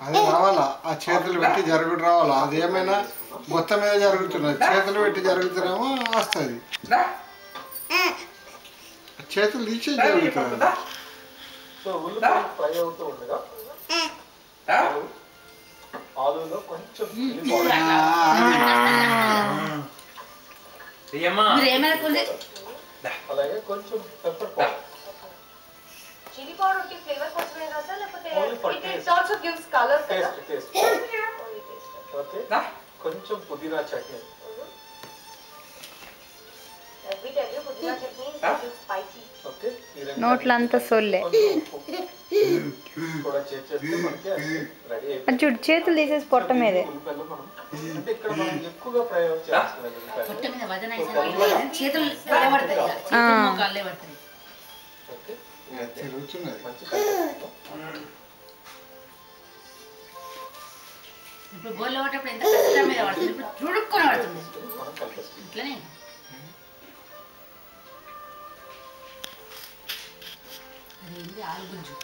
అది రావాలా, ఆ చేతులు పెట్టి జరుగుడు రావాలా. అది ఏమైనా మొత్తం మీద జరుగుతున్నది, చేతులు పెట్టి జరుగుతున్నామో వస్తుంది. చేతులు తీసి జరుగుతుంది. సో ఉల్లిపాయలు ఫ్రై అవుతూ ఉండగా ఆలులో కొంచెం అలాగే కొంచెం పెప్పర్ పౌడర్. చిల్లీ పౌడర్ కి ఫ్లేవర్ కోసమే కదా సార్, లేకపోతే ఇట్ ఆల్సో గివ్స్ కలర్ కదా? టేస్ట్. ఓకే, కొంచెం పుదీనా చట్నీ. పుదీనా చట్నీ స్పైసీ. ఓకే, నోట్లంతా సొల్లే. కూడా చేసేస్తే మనకి రెడీ అయిపోయింది. అది చూడు, చేతులు తీసేసి పొట్ట మీదే. ఉల్లిపాయలు మనం అంటే ఇక్కడ మనం ఎక్కువగా ఫ్రై చేస్తున్నాం. పొట్ట మీద వదన చేతులు కలవడతాయి, చేతులు మోకాళ్ళే పడతాయి. ఓకే, తిరుగుతున్నది. మంచి ఇప్పుడు గోల్లో పట్టేప్పుడు ఎంత కష్టం మీద పడుతుంది, ఇప్పుడు చుడుక్కొని పడుతుంది. మనం కలిపేస్తాం. ఇట్లనే అదేంటి ఆలుగుంజు.